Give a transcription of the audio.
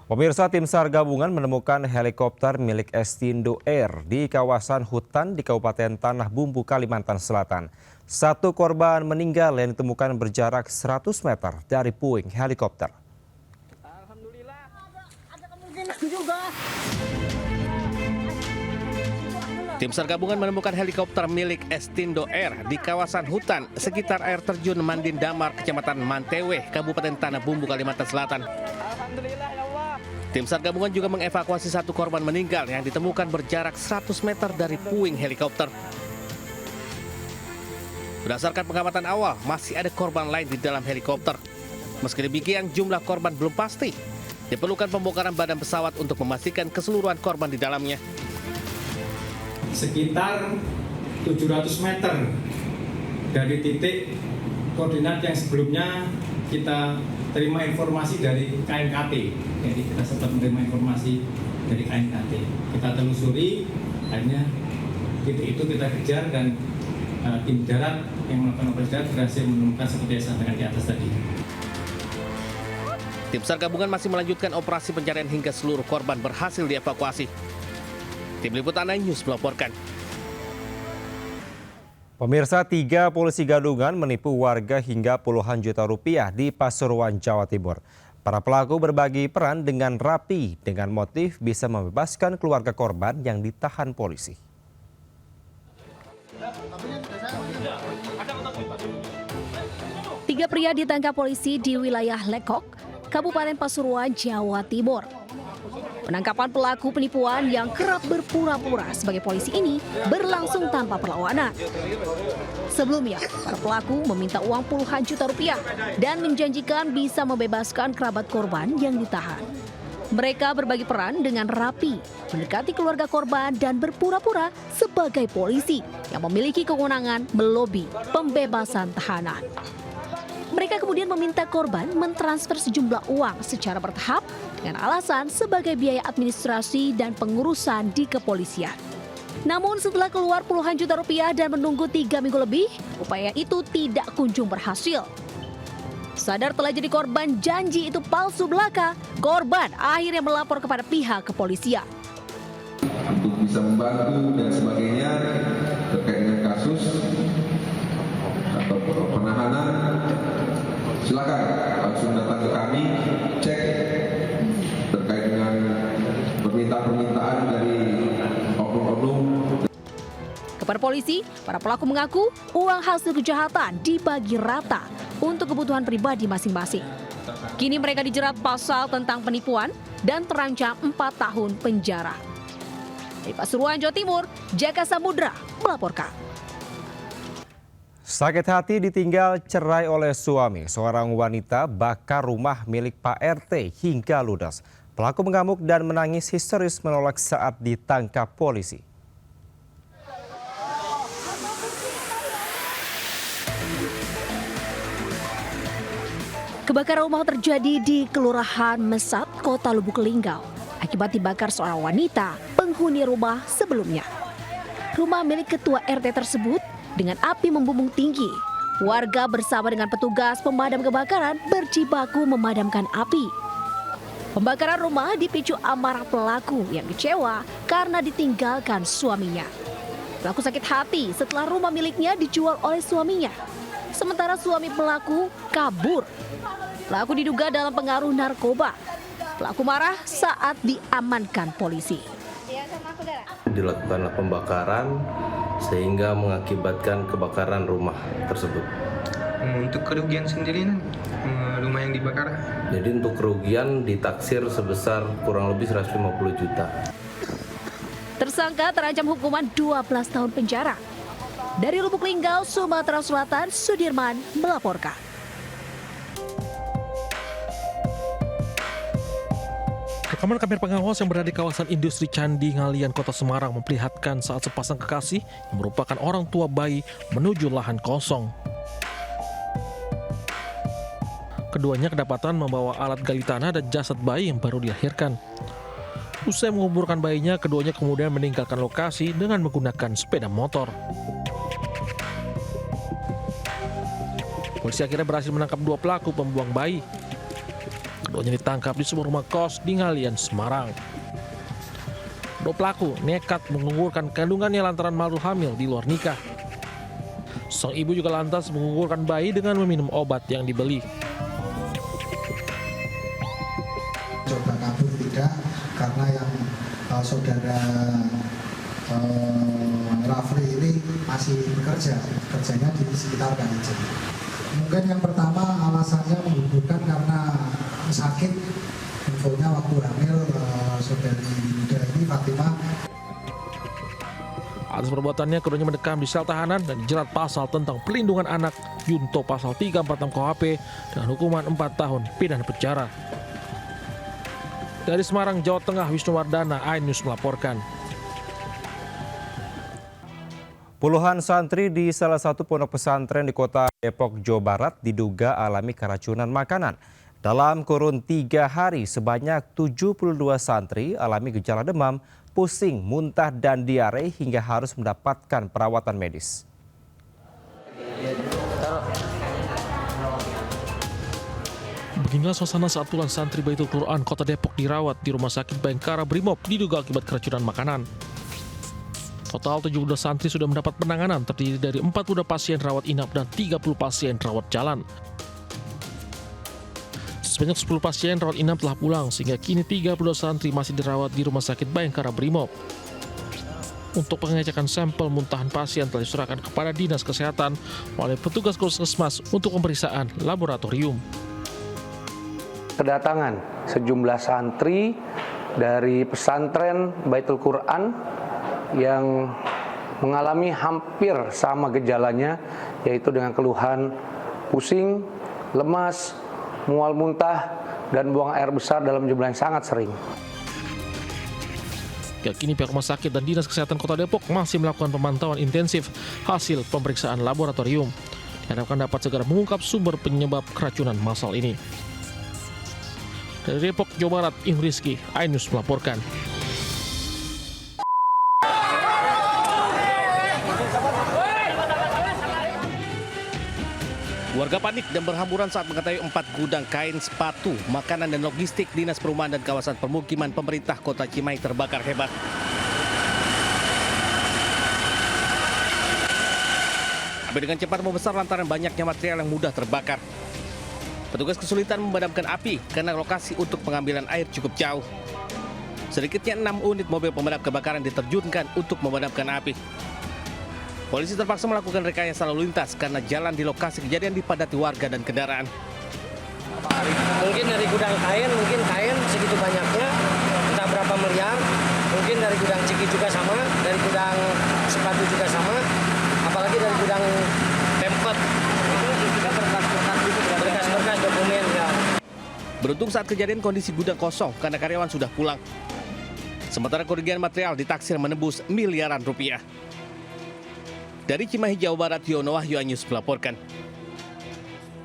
Pemirsa, tim SAR gabungan menemukan helikopter milik Estindo Air di kawasan hutan di Kabupaten Tanah Bumbu, Kalimantan Selatan. Satu korban meninggal yang ditemukan berjarak 100 meter dari puing helikopter. Alhamdulillah. Ada kemungkinan juga. Tim SAR gabungan menemukan helikopter milik Estindo Air di kawasan hutan sekitar air terjun Mandin Damar, Kecamatan Mantewe, Kabupaten Tanah Bumbu, Kalimantan Selatan. Alhamdulillah ya Allah. Tim SAR gabungan juga mengevakuasi satu korban meninggal yang ditemukan berjarak 100 meter dari puing helikopter. Berdasarkan pengamatan awal, masih ada korban lain di dalam helikopter. Meski demikian, jumlah korban belum pasti. Diperlukan pembongkaran badan pesawat untuk memastikan keseluruhan korban di dalamnya. Sekitar 700 meter dari titik koordinat yang sebelumnya kita terima informasi dari KNKT. Jadi kita sempat menerima informasi dari KNKT. Kita telusuri, akhirnya titik itu kita kejar dan tim darat yang melakukan operasi darat berhasil menemukan seperti yang sampaikan di atas tadi. Tim SAR gabungan masih melanjutkan operasi pencarian hingga seluruh korban berhasil dievakuasi. Tim Liputan News melaporkan. Pemirsa, 3 polisi gadungan menipu warga hingga puluhan juta rupiah di Pasuruan, Jawa Timur. Para pelaku berbagi peran dengan rapi dengan motif bisa membebaskan keluarga korban yang ditahan polisi. Tiga pria ditangkap polisi di wilayah Lekok, Kabupaten Pasuruan, Jawa Timur. Penangkapan pelaku penipuan yang kerap berpura-pura sebagai polisi ini berlangsung tanpa perlawanan. Sebelumnya, para pelaku meminta uang puluhan juta rupiah dan menjanjikan bisa membebaskan kerabat korban yang ditahan. Mereka berbagi peran dengan rapi, mendekati keluarga korban dan berpura-pura sebagai polisi yang memiliki kewenangan melobi pembebasan tahanan. Mereka kemudian meminta korban mentransfer sejumlah uang secara bertahap dengan alasan sebagai biaya administrasi dan pengurusan di kepolisian. Namun setelah keluar puluhan juta rupiah dan menunggu 3 minggu lebih, upaya itu tidak kunjung berhasil. Sadar telah jadi korban janji itu palsu belaka, korban akhirnya melapor kepada pihak kepolisian. Untuk bisa membantu dan sebagainya terkait dengan kasus atau penahanan, silakan langsung datang ke kami, cek terkait dengan permintaan dari oknum-oknum. Kepada polisi, para pelaku mengaku uang hasil kejahatan dibagi rata untuk kebutuhan pribadi masing-masing. Kini mereka dijerat pasal tentang penipuan dan terancam 4 tahun penjara. Di Pasuruan, Jawa Timur, Jaka Samudra melaporkan. Sakit hati ditinggal cerai oleh suami. Seorang wanita bakar rumah milik Pak RT hingga ludes. Pelaku mengamuk dan menangis histeris menolak saat ditangkap polisi. Kebakaran rumah terjadi di Kelurahan Mesat, Kota Lubuk Linggau. Akibat dibakar seorang wanita, penghuni rumah sebelumnya. Rumah milik ketua RT tersebut dengan api membumbung tinggi. Warga bersama dengan petugas pemadam kebakaran berjibaku memadamkan api. Pembakaran rumah dipicu amarah pelaku yang kecewa karena ditinggalkan suaminya. Pelaku sakit hati setelah rumah miliknya dijual oleh suaminya. Sementara suami pelaku kabur. Pelaku diduga dalam pengaruh narkoba. Pelaku marah saat diamankan polisi. Dilakukanlah pembakaran sehingga mengakibatkan kebakaran rumah tersebut. Untuk kerugian sendiri, rumah yang dibakar? Jadi untuk kerugian ditaksir sebesar kurang lebih 150 juta. Tersangka terancam hukuman 12 tahun penjara. Dari Lubuk Linggau, Sumatera Selatan, Sudirman melaporkan. Rekaman kamera pengawas yang berada di kawasan industri Candi Ngalian, Kota Semarang memperlihatkan saat sepasang kekasih yang merupakan orang tua bayi menuju lahan kosong. Keduanya kedapatan membawa alat gali tanah dan jasad bayi yang baru dilahirkan. Usai menguburkan bayinya, keduanya kemudian meninggalkan lokasi dengan menggunakan sepeda motor. Polisi akhirnya berhasil menangkap 2 pelaku pembuang bayi. Keduanya ditangkap di sebuah rumah kos di Ngalian, Semarang. Kedua pelaku nekat menggugurkan kandungannya lantaran malu hamil di luar nikah. Sang ibu juga lantas menggugurkan bayi dengan meminum obat yang dibeli. Coba kabur tidak, karena yang saudara Rafli ini masih bekerja, kerjanya di sekitar Kalijen. Mungkin yang pertama alasannya menggugurkan karena sakit, infonya waktu hamil saudari muda ini Fatimah. Atas perbuatannya, keduanya mendekam di sel tahanan dan dijerat pasal tentang perlindungan anak Junto pasal 346 KUHP dengan hukuman 4 tahun pidana penjara. Dari Semarang, Jawa Tengah, Wisnuwardana, iNews melaporkan. Puluhan santri di salah satu pondok pesantren di kota Depok, Jawa Barat diduga alami keracunan makanan. Dalam kurun 3 hari, sebanyak 72 santri alami gejala demam, pusing, muntah, dan diare hingga harus mendapatkan perawatan medis. Beginilah suasana saat puluhan santri Baitul Quran Kota Depok dirawat di Rumah Sakit Bayangkara Brimob diduga akibat keracunan makanan. Total 72 santri sudah mendapat penanganan, terdiri dari 42 pasien rawat inap dan 30 pasien rawat jalan. Sebanyak 10 pasien rawat inap telah pulang, sehingga kini 32 santri masih dirawat di Rumah Sakit Bayangkara Brimob. Untuk pengecekan sampel muntahan pasien telah diserahkan kepada Dinas Kesehatan oleh petugas Puskesmas untuk pemeriksaan laboratorium. Kedatangan sejumlah santri dari pesantren Baitul Quran yang mengalami hampir sama gejalanya, yaitu dengan keluhan pusing, lemas, mual muntah, dan buang air besar dalam jumlah yang sangat sering. Kini pihak rumah sakit dan Dinas Kesehatan Kota Depok masih melakukan pemantauan intensif hasil pemeriksaan laboratorium. Diharapkan dapat segera mengungkap sumber penyebab keracunan massal ini. Dari Depok, Jawa Barat, Im Rizky, iNews melaporkan. Warga panik dan berhamburan saat mengetahui 4 gudang kain, sepatu, makanan, dan logistik Dinas Perumahan dan Kawasan Permukiman Pemerintah Kota Cimahi terbakar hebat. Api dengan cepat membesar lantaran banyaknya material yang mudah terbakar. Petugas kesulitan memadamkan api karena lokasi untuk pengambilan air cukup jauh. Sedikitnya 6 unit mobil pemadam kebakaran diterjunkan untuk memadamkan api. Polisi terpaksa melakukan rekayasa lalu lintas karena jalan di lokasi kejadian dipadati warga dan kendaraan. Mungkin dari gudang kain, mungkin kain segitu banyaknya, entah berapa miliar. Mungkin dari gudang ciki juga sama, dari gudang sepatu juga sama, apalagi dari gudang pempet. Itu juga berkas-berkas dokumen ya. Beruntung saat kejadian kondisi gudang kosong karena karyawan sudah pulang. Sementara kerugian material ditaksir menembus miliaran rupiah. Dari Cimahi, Jawa Barat, Yono Wahyu, iNews melaporkan.